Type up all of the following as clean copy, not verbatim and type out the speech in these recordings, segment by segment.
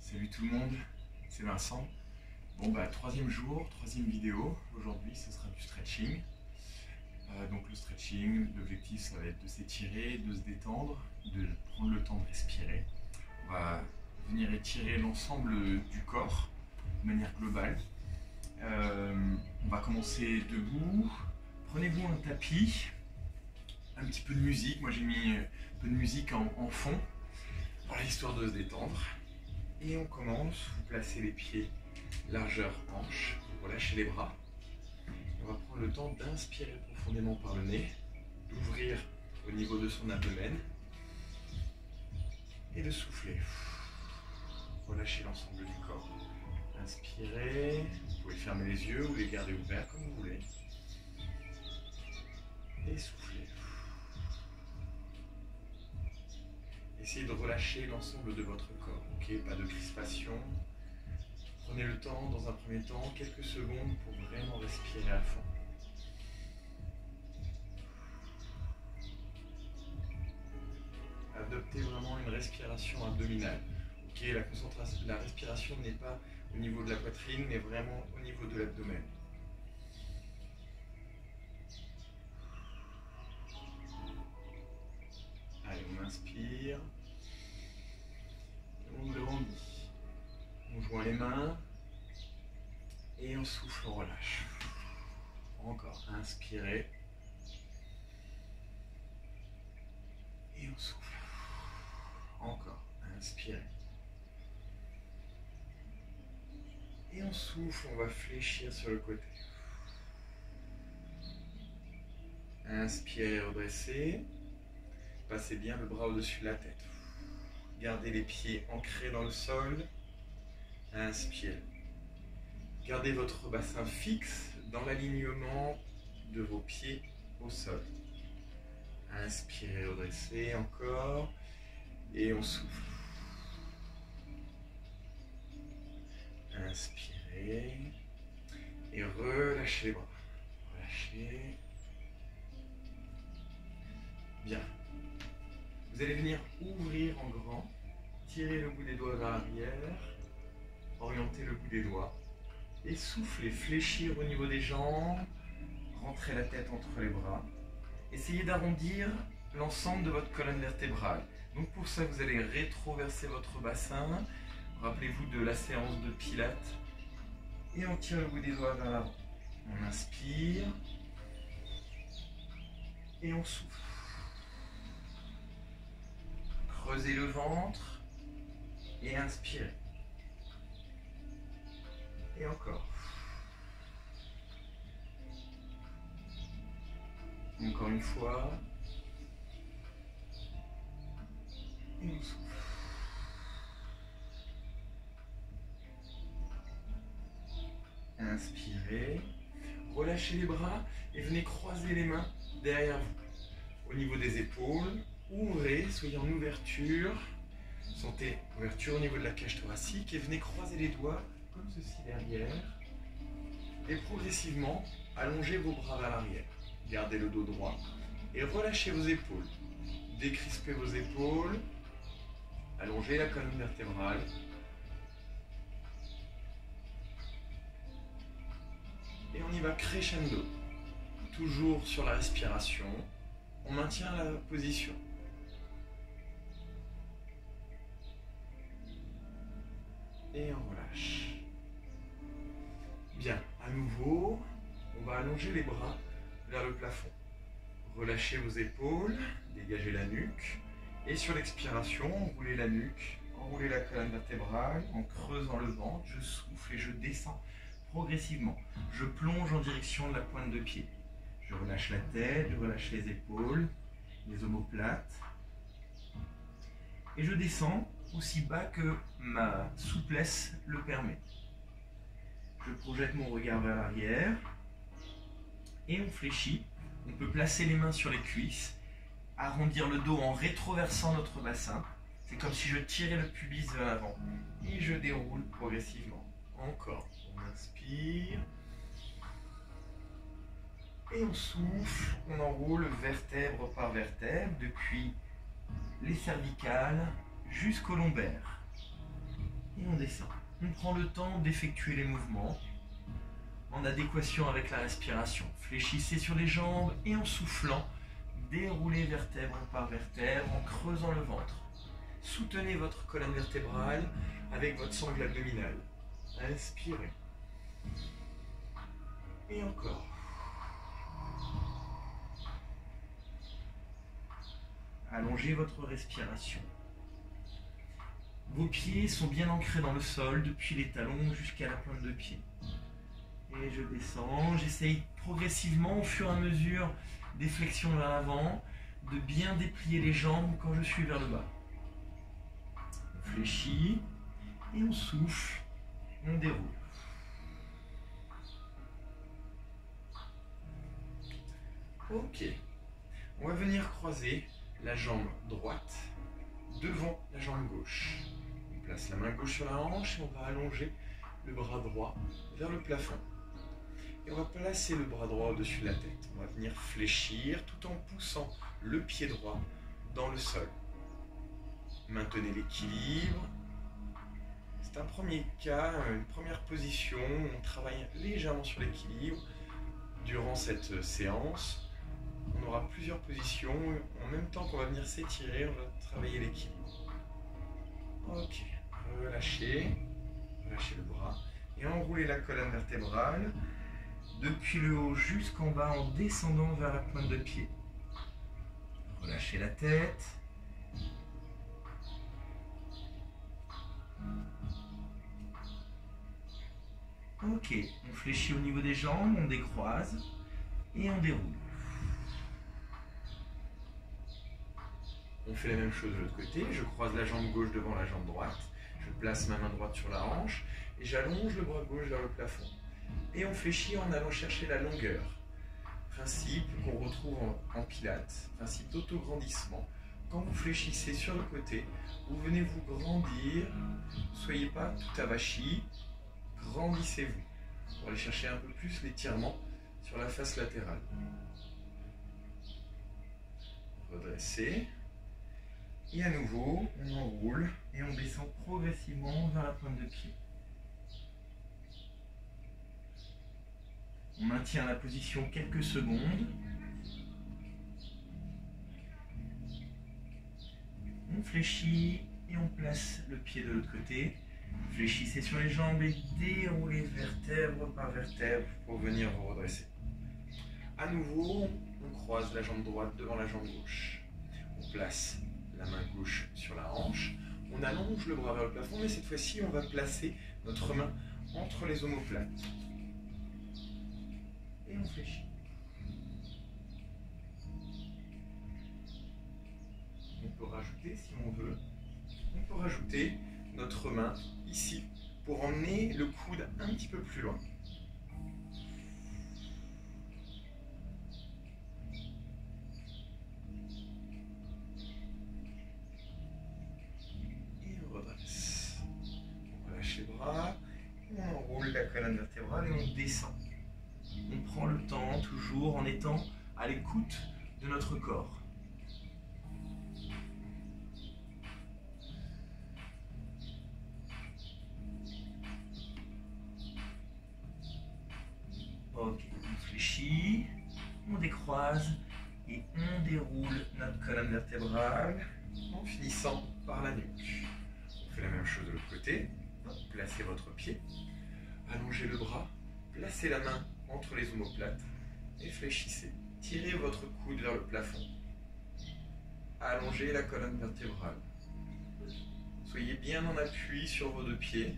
Salut tout le monde, c'est Vincent. Bon troisième jour, troisième vidéo. Aujourd'hui ce sera du stretching. Donc le stretching, l'objectif ça va être de s'étirer, de se détendre, de prendre le temps de respirer. On va venir étirer l'ensemble du corps de manière globale. On va commencer debout. Prenez-vous un tapis, un petit peu de musique. Moi j'ai mis un peu de musique en fond, voilà, histoire de se détendre. Et on commence, vous placez les pieds largeur hanche, vous relâchez les bras. On va prendre le temps d'inspirer profondément par le nez, d'ouvrir au niveau de son abdomen et de souffler. Relâchez l'ensemble du corps. Inspirez, vous pouvez fermer les yeux ou les garder ouverts comme vous voulez. Et soufflez. Essayez de relâcher l'ensemble de votre corps, ok? Pas de crispation. Prenez le temps, dans un premier temps, quelques secondes pour vraiment respirer à fond. Adoptez vraiment une respiration abdominale. Ok, la respiration n'est pas au niveau de la poitrine, mais vraiment au niveau de l'abdomen. Allez, on inspire. On grandit. On joint les mains. Et on souffle, on relâche. Encore, inspirez. Et on souffle. Encore, inspirez. Et on souffle, on va fléchir sur le côté. Inspirez, redressez. Passez bien le bras au-dessus de la tête. Gardez les pieds ancrés dans le sol. Inspirez. Gardez votre bassin fixe dans l'alignement de vos pieds au sol. Inspirez, redressez encore. Et on souffle. Inspirez. Et relâchez les bras. Relâchez. Bien. Vous allez venir ouvrir en grand, tirer le bout des doigts vers l'arrière, orienter le bout des doigts et souffler, fléchir au niveau des jambes, rentrer la tête entre les bras. Essayez d'arrondir l'ensemble de votre colonne vertébrale. Donc pour ça, vous allez rétroverser votre bassin. Rappelez-vous de la séance de pilates et on tire le bout des doigts vers l'avant. On inspire et on souffle. Creusez le ventre et inspirez. Et encore. Encore une fois. Et on souffle. Inspirez. Relâchez les bras et venez croiser les mains derrière vous. Au niveau des épaules. Ouvrez, soyez en ouverture, sentez ouverture au niveau de la cage thoracique et venez croiser les doigts comme ceci derrière et progressivement allongez vos bras vers l'arrière. Gardez le dos droit et relâchez vos épaules. Décrispez vos épaules, allongez la colonne vertébrale. Et on y va crescendo, toujours sur la respiration, on maintient la position. Et on relâche. Bien, à nouveau, on va allonger les bras vers le plafond. Relâchez vos épaules, dégagez la nuque. Et sur l'expiration, enroulez la nuque, enroulez la colonne vertébrale en creusant le ventre. Je souffle et je descends progressivement. Je plonge en direction de la pointe de pied. Je relâche la tête, je relâche les épaules, les omoplates. Et je descends aussi bas que ma souplesse le permet. Je projette mon regard vers l'arrière et on fléchit. On peut placer les mains sur les cuisses, arrondir le dos en rétroversant notre bassin. C'est comme si je tirais le pubis vers l'avant et je déroule progressivement. Encore, on inspire et on souffle. On enroule vertèbre par vertèbre depuis les cervicales jusqu'au lombaire. et on descend. On prend le temps d'effectuer les mouvements en adéquation avec la respiration. Fléchissez sur les jambes et en soufflant, déroulez vertèbre par vertèbre en creusant le ventre. Soutenez votre colonne vertébrale avec votre sangle abdominale. Inspirez. Et encore. Allongez votre respiration. Vos pieds sont bien ancrés dans le sol depuis les talons jusqu'à la pointe de pied. Et je descends, j'essaye progressivement au fur et à mesure des flexions vers l'avant, de bien déplier les jambes quand je suis vers le bas. On fléchit et on souffle, on déroule. Ok, on va venir croiser la jambe droite devant la jambe gauche. On place la main gauche sur la hanche et on va allonger le bras droit vers le plafond. Et on va placer le bras droit au-dessus de la tête. On va venir fléchir tout en poussant le pied droit dans le sol. Maintenez l'équilibre. C'est un premier cas, une première position. On travaille légèrement sur l'équilibre. Durant cette séance, on aura plusieurs positions. En même temps qu'on va venir s'étirer, on va travailler l'équilibre. Ok, relâchez. Relâchez le bras. Et enroulez la colonne vertébrale depuis le haut jusqu'en bas en descendant vers la pointe de pied. Relâchez la tête. Ok, on fléchit au niveau des jambes, on décroise et on déroule. On fait la même chose de l'autre côté, je croise la jambe gauche devant la jambe droite, je place ma main droite sur la hanche et j'allonge le bras gauche vers le plafond. Et on fléchit en allant chercher la longueur. Principe qu'on retrouve en pilates, principe d'autograndissement. Quand vous fléchissez sur le côté, vous venez vous grandir, ne soyez pas tout avachi, grandissez-vous pour aller chercher un peu plus l'étirement sur la face latérale. Redressez. Et à nouveau, on enroule et on descend progressivement vers la pointe de pied. On maintient la position quelques secondes. On fléchit et on place le pied de l'autre côté. Fléchissez sur les jambes et déroulez vertèbre par vertèbre pour venir vous redresser. À nouveau, on croise la jambe droite devant la jambe gauche. On place la main gauche sur la hanche. On allonge le bras vers le plafond, mais cette fois-ci, on va placer notre main entre les omoplates. Et on fléchit. On peut rajouter, si on veut, on peut rajouter notre main ici pour emmener le coude un petit peu plus loin. Et on redresse. On relâche les bras, on enroule la colonne vertébrale et on descend. On prend le temps, toujours en étant à l'écoute de notre corps. Ok, on fléchit, on décroise et on déroule notre colonne vertébrale en finissant par la nuque. On fait la même chose de l'autre côté. Placez votre pied, allongez le bras, placez la main entre les omoplates et fléchissez. Tirez votre coude vers le plafond. Allongez la colonne vertébrale. Soyez bien en appui sur vos deux pieds.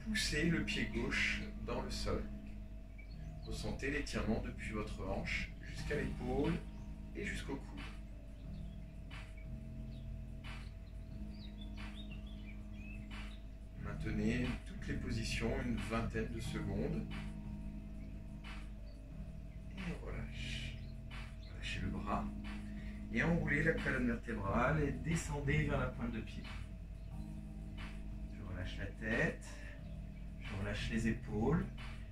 Poussez le pied gauche dans le sol. Ressentez l'étirement depuis votre hanche jusqu'à l'épaule et jusqu'au coude. Maintenez toutes les positions une vingtaine de secondes. Et on relâche. Relâchez le bras. Et enroulez la colonne vertébrale et descendez vers la pointe de pied. Je relâche la tête. Je relâche les épaules.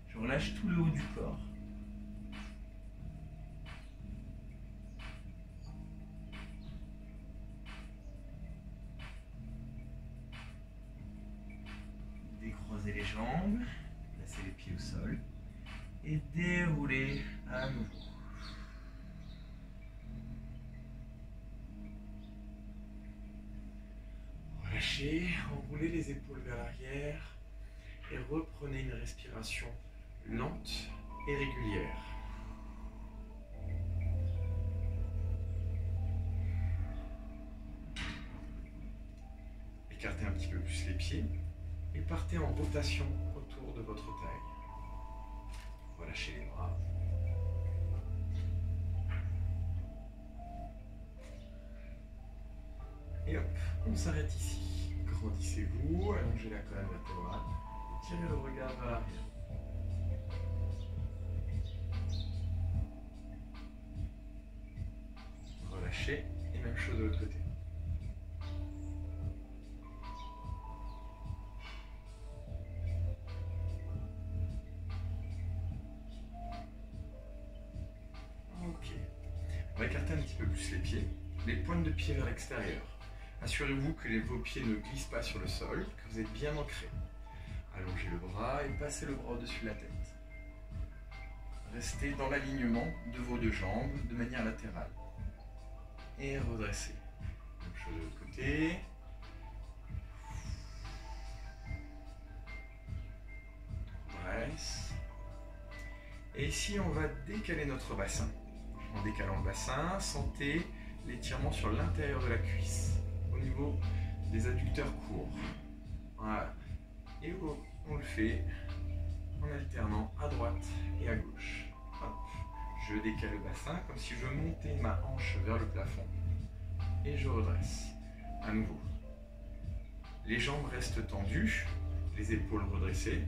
Je relâche tout le haut du corps. Croisez les jambes, placez les pieds au sol et déroulez à nouveau. Relâchez, enroulez les épaules vers l'arrière et reprenez une respiration lente et régulière. Écartez un petit peu plus les pieds et partez en rotation autour de votre taille. Relâchez les bras. Et hop, on s'arrête ici. Grandissez-vous, allongez la colonne vertébrale et tirez le regard vers l'arrière. Relâchez et même chose de l'autre côté. Ok. On va écarter un petit peu plus les pieds, les pointes de pied vers l'extérieur. Assurez-vous que vos pieds ne glissent pas sur le sol, que vous êtes bien ancré. Allongez le bras et passez le bras au-dessus de la tête. Restez dans l'alignement de vos deux jambes de manière latérale. Et redressez. Même chose de l'autre côté. Redresse. Et ici, on va décaler notre bassin. En décalant le bassin, sentez l'étirement sur l'intérieur de la cuisse, au niveau des adducteurs courts. Voilà. Et on le fait en alternant à droite et à gauche. Hop. Je décale le bassin comme si je montais ma hanche vers le plafond. Et je redresse. À nouveau. Les jambes restent tendues, les épaules redressées.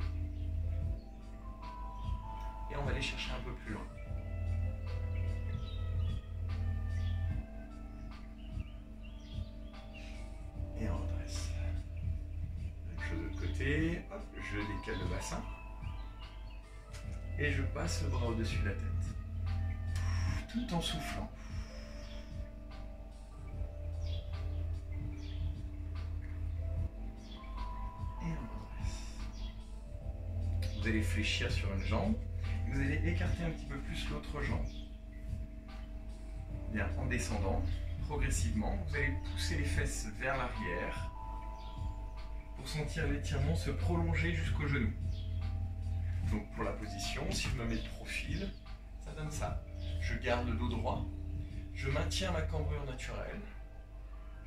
Et on va aller chercher un peu plus loin. Et on redresse. Même chose de l'autre côté. Hop, je décale le bassin. Et je passe le bras au-dessus de la tête. Tout en soufflant. Et on redresse. Vous allez fléchir sur une jambe. Vous allez écarter un petit peu plus l'autre jambe. Bien, en descendant, progressivement, vous allez pousser les fesses vers l'arrière pour sentir l'étirement se prolonger jusqu'au genou. Donc pour la position, si je me mets de profil, ça donne ça. Je garde le dos droit, je maintiens ma cambrure naturelle,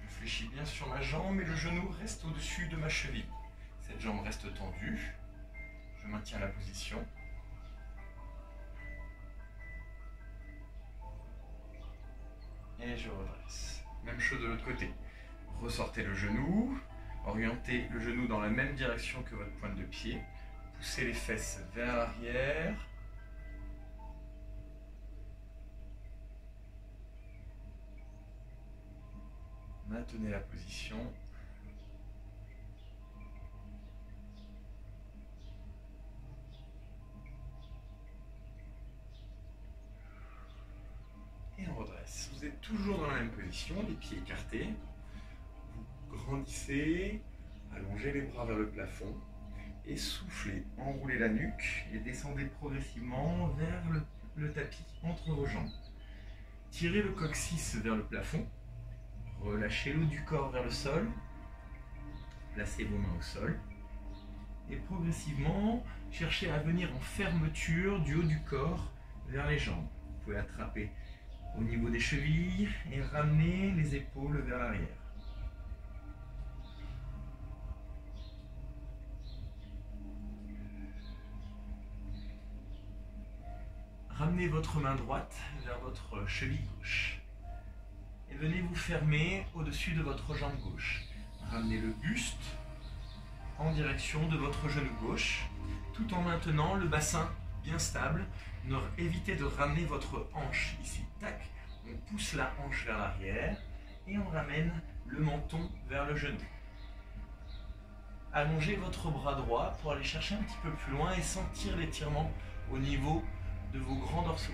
je fléchis bien sur ma jambe et le genou reste au-dessus de ma cheville. Cette jambe reste tendue, je maintiens la position. Et je redresse. Même chose de l'autre côté. Ressortez le genou, orientez le genou dans la même direction que votre pointe de pied. Poussez les fesses vers l'arrière. Maintenez la position. Et on redresse. Vous êtes toujours dans la même position, les pieds écartés. Vous grandissez, allongez les bras vers le plafond et soufflez. Enroulez la nuque et descendez progressivement vers le tapis entre vos jambes. Tirez le coccyx vers le plafond. Relâchez le haut du corps vers le sol. Placez vos mains au sol. Et progressivement, cherchez à venir en fermeture du haut du corps vers les jambes. Vous pouvez attraper au niveau des chevilles et ramener les épaules vers l'arrière. Ramenez votre main droite vers votre cheville gauche. Et venez vous fermer au-dessus de votre jambe gauche. Ramenez le buste en direction de votre genou gauche, tout en maintenant le bassin bien stable. Évitez de ramener votre hanche ici. Tac, on pousse la hanche vers l'arrière et on ramène le menton vers le genou. Allongez votre bras droit pour aller chercher un petit peu plus loin et sentir l'étirement au niveau de vos grands dorsaux.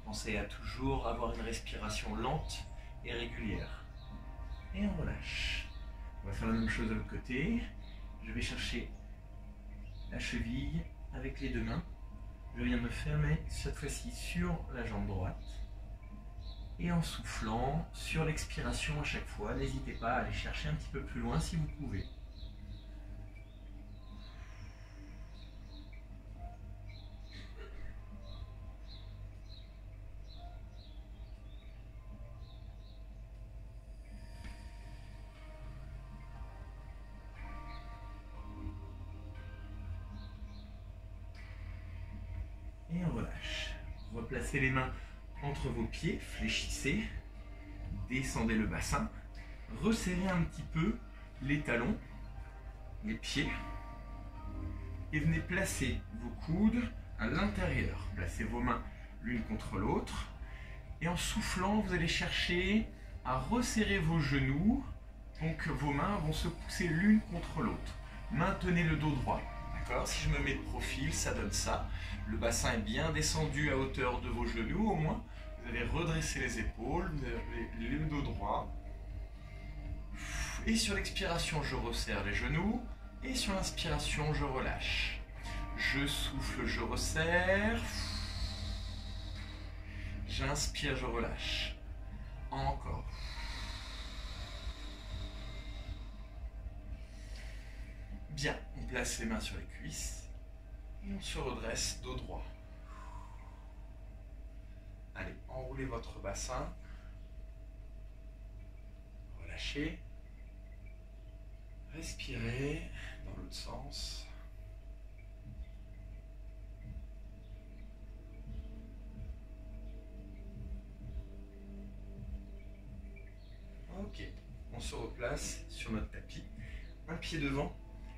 Pensez à toujours avoir une respiration lente et régulière. et on relâche. On va faire la même chose de l'autre côté. Je vais chercher la cheville avec les deux mains. Je viens me fermer cette fois-ci sur la jambe droite. Et en soufflant sur l'expiration à chaque fois, n'hésitez pas à aller chercher un petit peu plus loin si vous pouvez. Et on relâche. Replacez les mains entre vos pieds, fléchissez, descendez le bassin, resserrez un petit peu les talons, les pieds, et venez placer vos coudes à l'intérieur. Placez vos mains l'une contre l'autre, et en soufflant, vous allez chercher à resserrer vos genoux, donc vos mains vont se pousser l'une contre l'autre. Maintenez le dos droit. Si je me mets de profil, ça donne ça. Le bassin est bien descendu à hauteur de vos genoux au moins. Vous allez redresser les épaules, vous avez le dos droit. Et sur l'expiration, je resserre les genoux. Et sur l'inspiration, je relâche. Je souffle, je resserre. J'inspire, je relâche. Encore. Bien, on place les mains sur les cuisses et on se redresse dos droit. Allez, enroulez votre bassin. Relâchez. Respirez dans l'autre sens. Ok, on se replace sur notre tapis. Un pied devant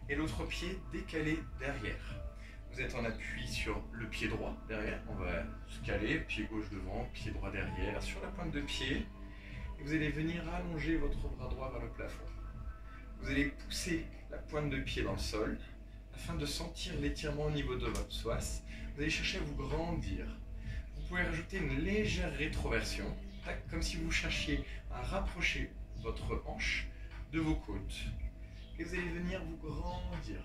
et l'autre pied décalé derrière. Vous êtes en appui sur le pied droit derrière. On va se caler, pied gauche devant, pied droit derrière, sur la pointe de pied. Et vous allez venir allonger votre bras droit vers le plafond. Vous allez pousser la pointe de pied dans le sol afin de sentir l'étirement au niveau de votre psoas. Vous allez chercher à vous grandir. Vous pouvez rajouter une légère rétroversion, comme si vous cherchiez à rapprocher votre hanche de vos côtes. Et vous allez venir vous grandir.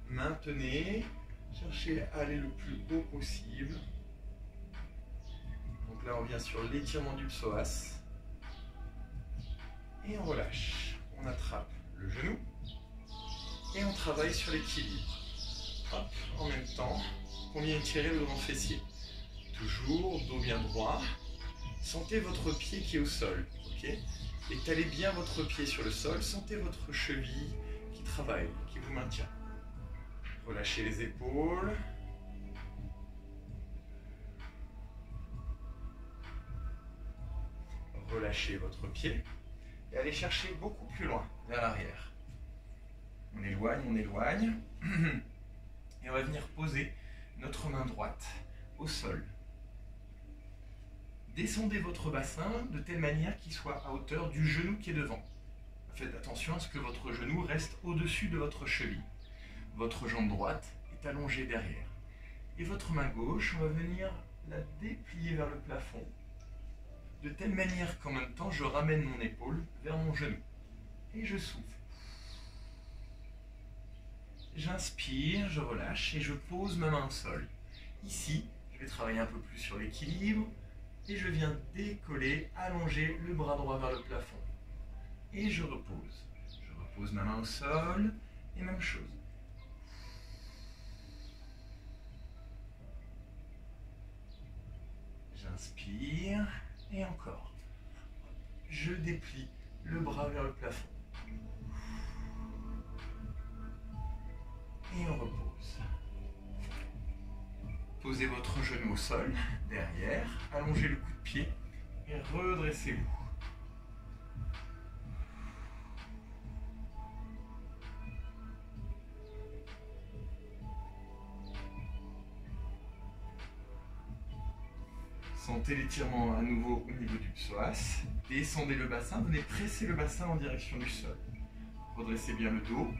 Maintenez, cherchez à aller le plus haut possible. Donc là, on vient sur l'étirement du psoas. Et on relâche. On attrape le genou. Et on travaille sur l'équilibre. Hop, en même temps, on vient étirer le grand fessier. Toujours, dos bien droit. Sentez votre pied qui est au sol, ok? Étalez bien votre pied sur le sol, sentez votre cheville qui travaille, qui vous maintient. Relâchez les épaules. Relâchez votre pied et allez chercher beaucoup plus loin, vers l'arrière. On éloigne, on éloigne. Et on va venir poser notre main droite au sol. Descendez votre bassin de telle manière qu'il soit à hauteur du genou qui est devant. Faites attention à ce que votre genou reste au-dessus de votre cheville. Votre jambe droite est allongée derrière. Et votre main gauche, on va venir la déplier vers le plafond, de telle manière qu'en même temps, je ramène mon épaule vers mon genou. Et je souffle. J'inspire, je relâche et je pose ma main au sol. Ici, je vais travailler un peu plus sur l'équilibre. Et je viens décoller, allonger le bras droit vers le plafond. Et je repose. Je repose ma main au sol. Et même chose. J'inspire. Et encore. Je déplie le bras vers le plafond. Et on repose. Posez votre genou au sol, derrière, allongez le coup de pied et redressez-vous. Sentez l'étirement à nouveau au niveau du psoas. Descendez le bassin, venez presser le bassin en direction du sol. Redressez bien le dos.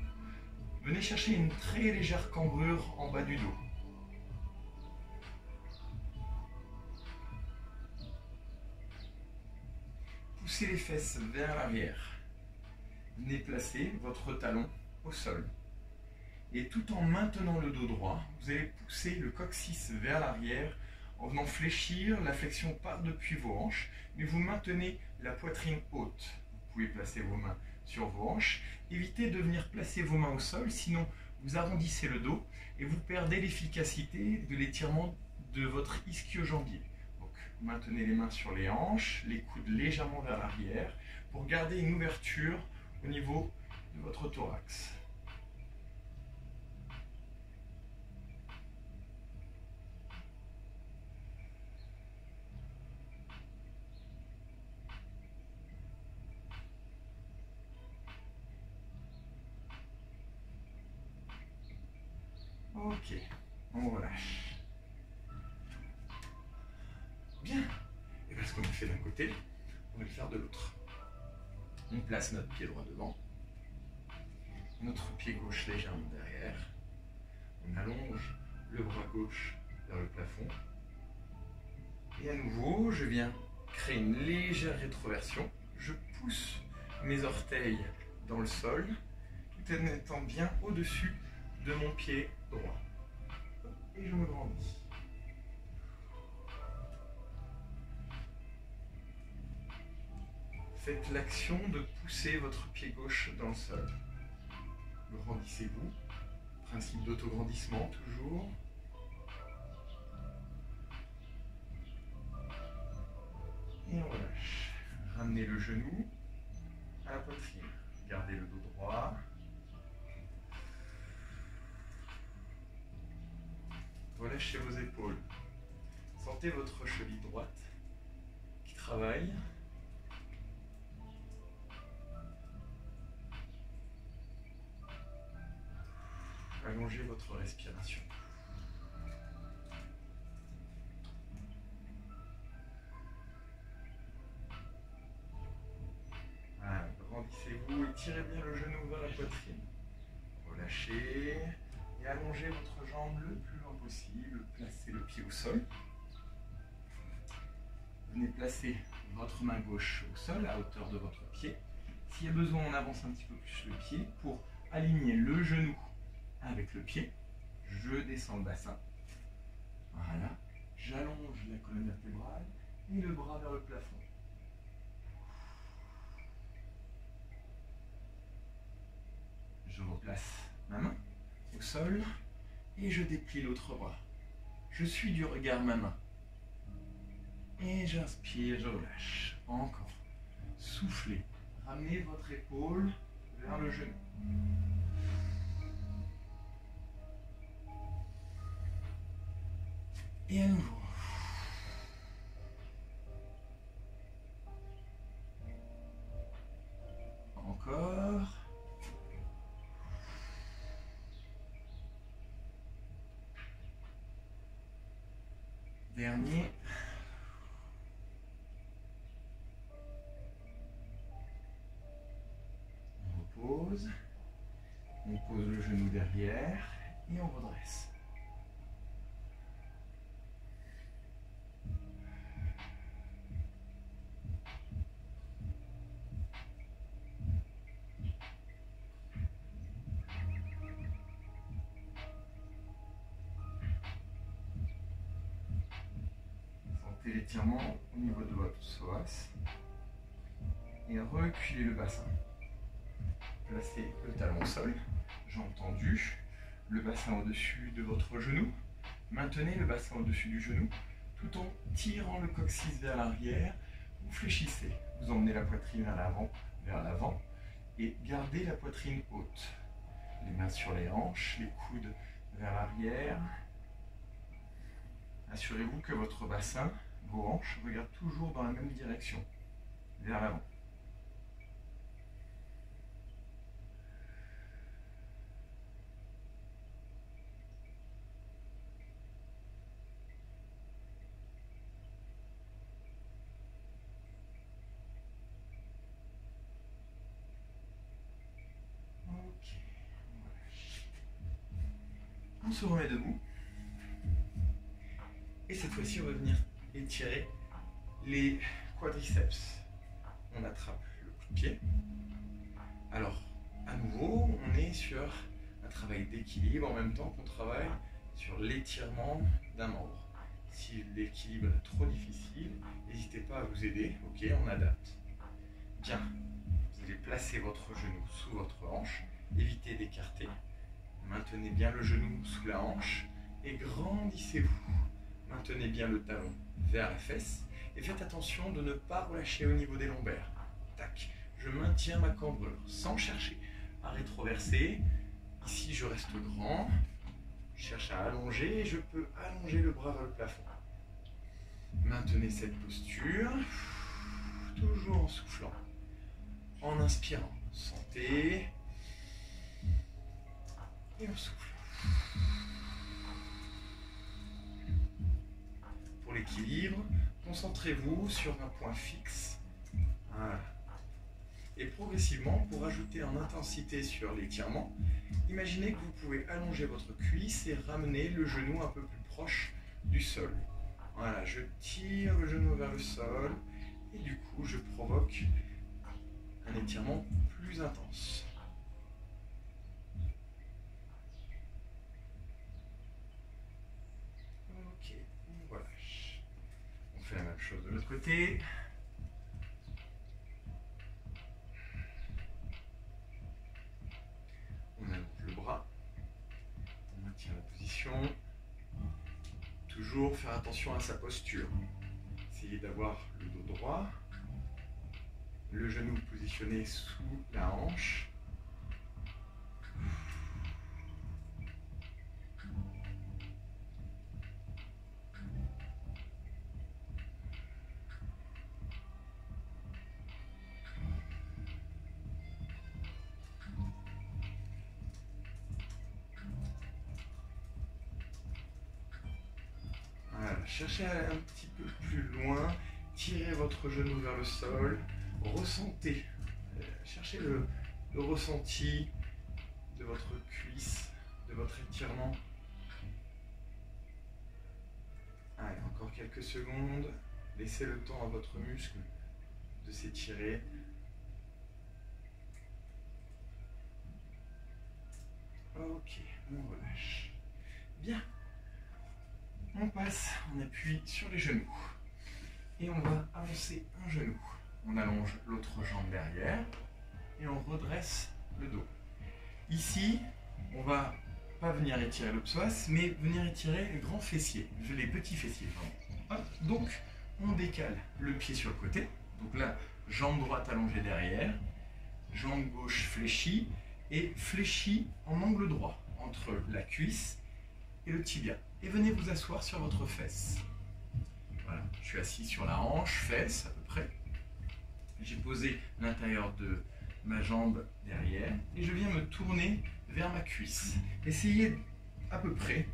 Venez chercher une très légère cambrure en bas du dos. poussez les fesses vers l'arrière. Venez placer votre talon au sol. Et tout en maintenant le dos droit, vous allez pousser le coccyx vers l'arrière en venant fléchir la flexion par-depuis vos hanches, mais vous maintenez la poitrine haute. Vous pouvez placer vos mains sur vos hanches. Évitez de venir placer vos mains au sol, sinon vous arrondissez le dos et vous perdez l'efficacité de l'étirement de votre ischio-jambier. Donc maintenez les mains sur les hanches, les coudes légèrement vers l'arrière pour garder une ouverture au niveau de votre thorax. Ok, on relâche. Bien. Et bien ce qu'on a fait d'un côté, on va le faire de l'autre. On place notre pied droit devant, notre pied gauche légèrement derrière. On allonge le bras gauche vers le plafond. Et à nouveau, je viens créer une légère rétroversion. Je pousse mes orteils dans le sol, tout en étant bien au-dessus de mon pied droit. Et je me grandis. Faites l'action de pousser votre pied gauche dans le sol. Grandissez-vous. Principe d'autograndissement toujours. Et on relâche. Ramenez le genou à la poitrine. Gardez le dos droit. Relâchez vos épaules. Sentez votre cheville droite qui travaille. Allongez votre respiration. Voilà, grandissez-vous, étirez bien le genou vers la poitrine. Relâchez et allongez votre jambe le plus loin possible. Placez le pied au sol. Venez placer votre main gauche au sol à hauteur de votre pied. S'il y a besoin, on avance un petit peu plus le pied pour aligner le genou avec le pied. Je descends le bassin. Voilà. J'allonge la colonne vertébrale et le bras vers le plafond. Je replace ma main au sol et je déplie l'autre bras. Je suis du regard ma main. Et j'inspire, je relâche. Encore. Soufflez. Ramenez votre épaule vers le genou. Et à nouveau. Encore. Dernier. On repose. On pose le genou derrière et on redresse. L'étirement au niveau de votre psoas et reculez le bassin. Placez le talon au sol, jambes tendues, le bassin au-dessus de votre genou. Maintenez le bassin au-dessus du genou tout en tirant le coccyx vers l'arrière. Vous fléchissez, vous emmenez la poitrine vers l'avant et gardez la poitrine haute. Les mains sur les hanches, les coudes vers l'arrière. Assurez-vous que votre bassin, vos hanches, regardent toujours dans la même direction, vers l'avant. Ok, on se remet debout. Et cette fois-ci, on va venir étirer les quadriceps. on attrape le coup de pied. Alors, à nouveau, on est sur un travail d'équilibre en même temps qu'on travaille sur l'étirement d'un membre. Si l'équilibre est trop difficile, n'hésitez pas à vous aider. Ok, on adapte. Bien, vous allez placer votre genou sous votre hanche, évitez d'écarter. Maintenez bien le genou sous la hanche et grandissez-vous. Maintenez bien le talon vers la fesse et faites attention de ne pas relâcher au niveau des lombaires. Tac, je maintiens ma cambrure sans chercher à rétroverser. Ici, je reste grand. Je cherche à allonger et je peux allonger le bras vers le plafond. Maintenez cette posture, toujours en soufflant. En inspirant, sentez et on souffle. Pour l'équilibre, concentrez-vous sur un point fixe. Voilà. Et progressivement, pour ajouter en intensité sur l'étirement, imaginez que vous pouvez allonger votre cuisse et ramener le genou un peu plus proche du sol. Voilà, je tire le genou vers le sol et du coup, je provoque un étirement plus intense. Ok, on relâche. On fait la même chose de l'autre côté. On allonge le bras, on maintient la position, toujours faire attention à sa posture. Essayez d'avoir le dos droit, le genou positionné sous la hanche. Cherchez à aller un petit peu plus loin, tirez votre genou vers le sol, ressentez, cherchez le ressenti de votre cuisse, de votre étirement. Allez, encore quelques secondes, laissez le temps à votre muscle de s'étirer. Ok, on relâche. Bien. On passe, on appuie sur les genoux et on va avancer un genou. On allonge l'autre jambe derrière et on redresse le dos. Ici, on va pas venir étirer le psoas, mais venir étirer les grands fessiers, les petits fessiers. Hop, donc, on décale le pied sur le côté. Donc là, jambe droite allongée derrière, jambe gauche fléchie et fléchie en angle droit entre la cuisse et le tibia. Et venez vous asseoir sur votre fesse. Voilà, je suis assis sur la hanche, fesse à peu près. J'ai posé l'intérieur de ma jambe derrière et je viens me tourner vers ma cuisse. Essayez à peu près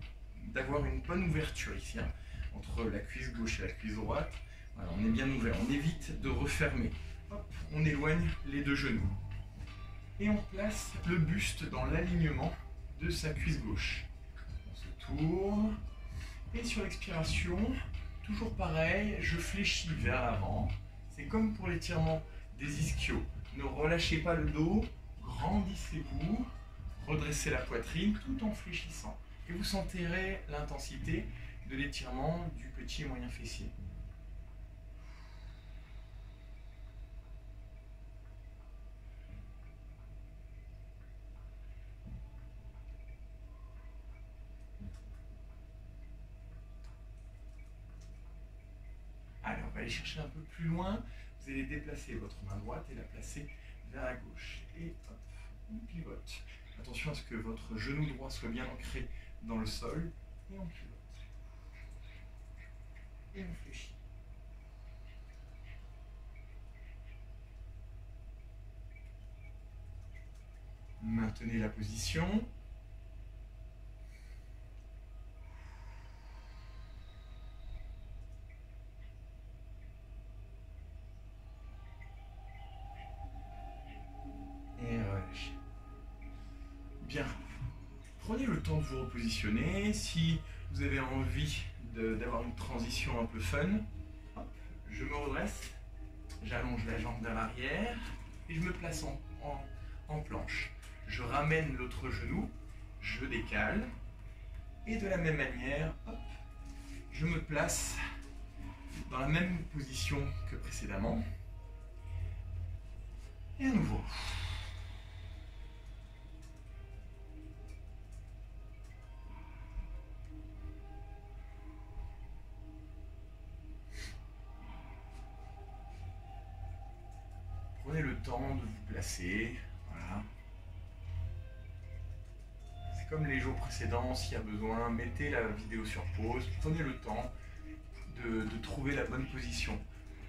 d'avoir une bonne ouverture ici, hein, entre la cuisse gauche et la cuisse droite. Voilà, on est bien ouvert, on évite de refermer. Hop, on éloigne les deux genoux. Et on place le buste dans l'alignement de sa cuisse gauche. Tourne et sur l'expiration, toujours pareil, je fléchis vers l'avant. C'est comme pour l'étirement des ischios. Ne relâchez pas le dos, grandissez-vous, redressez la poitrine tout en fléchissant. Et vous sentirez l'intensité de l'étirement du petit et moyen fessier. Alors, on va aller chercher un peu plus loin. Vous allez déplacer votre main droite et la placer vers la gauche. Et hop, on pivote. Attention à ce que votre genou droit soit bien ancré dans le sol. Et on pivote. Et on fléchit. Maintenez la position. Bien, prenez le temps de vous repositionner. Si vous avez envie d'avoir une transition un peu fun, hop, je me redresse j'allonge la jambe vers l'arrière et je me place en planche. Je ramène l'autre genou, je décale et de la même manière, hop, je me place dans la même position que précédemment. Et à nouveau. Prenez le temps de vous placer, voilà. C'est comme les jours précédents, s'il y a besoin, mettez la vidéo sur pause, prenez le temps de trouver la bonne position,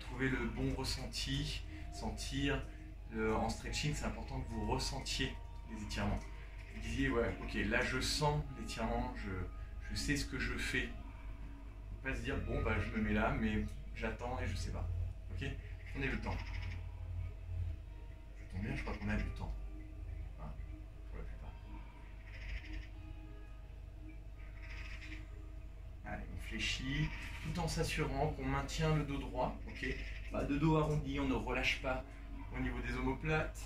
trouver le bon ressenti, sentir, en stretching c'est important que vous ressentiez les étirements. Vous disiez, ouais, ok, là je sens l'étirement, je sais ce que je fais. Pas se dire, bon, bah je me mets là, mais j'attends et je sais pas. Ok, prenez le temps. Ça tombe bien, je crois qu'on a du temps. Enfin, pour la plupart. Allez, on fléchit, tout en s'assurant qu'on maintient le dos droit. Ok, bah, de dos arrondi, on ne relâche pas au niveau des omoplates.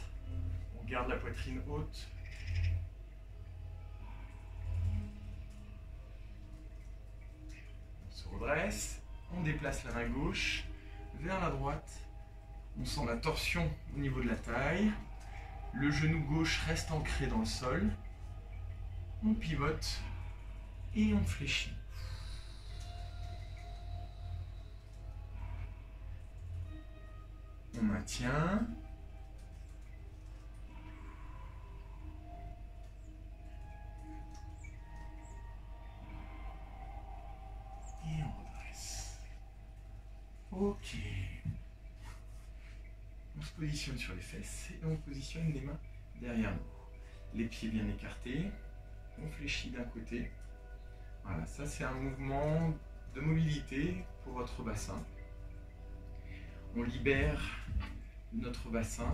On garde la poitrine haute. On se redresse, on déplace la main gauche vers la droite. On sent la torsion au niveau de la taille. Le genou gauche reste ancré dans le sol. On pivote et on fléchit. On maintient. Et on redresse. Ok. On se positionne sur les fesses et on positionne les mains derrière nous. Les pieds bien écartés. On fléchit d'un côté. Voilà, ça c'est un mouvement de mobilité pour votre bassin. On libère notre bassin.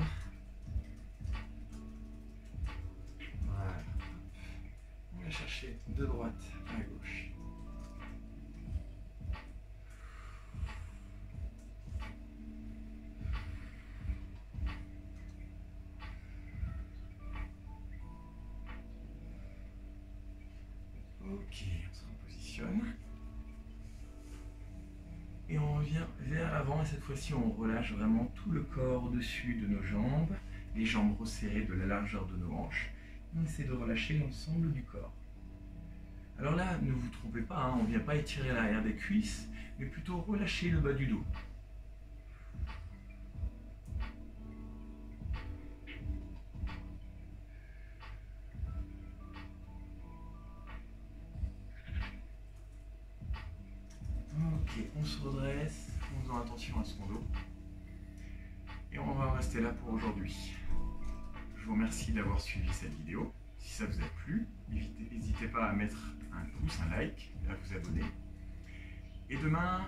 Voilà. On va chercher de droite à gauche. Ok, on se repositionne. Et on revient vers l'avant et cette fois-ci on relâche vraiment tout le corps au-dessus de nos jambes, les jambes resserrées de la largeur de nos hanches. On essaie de relâcher l'ensemble du corps. Alors là, ne vous trompez pas, hein, on ne vient pas étirer l'arrière des cuisses, mais plutôt relâcher le bas du dos. Ok, on se redresse en faisant attention à son dos. Et on va en rester là pour aujourd'hui. Je vous remercie d'avoir suivi cette vidéo. Si ça vous a plu, n'hésitez pas à mettre un pouce, un like, à vous abonner. Et demain,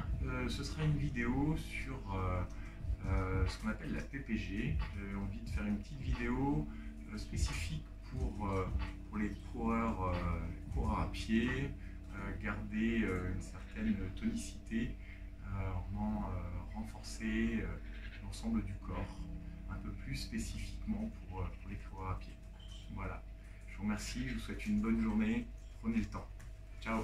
ce sera une vidéo sur ce qu'on appelle la PPG. J'avais envie de faire une petite vidéo spécifique pour les coureurs à pied, garder une certaine tonicité, renforcer l'ensemble du corps, un peu plus spécifiquement pour les coureurs à pied. Voilà, je vous remercie, je vous souhaite une bonne journée, prenez le temps. Ciao.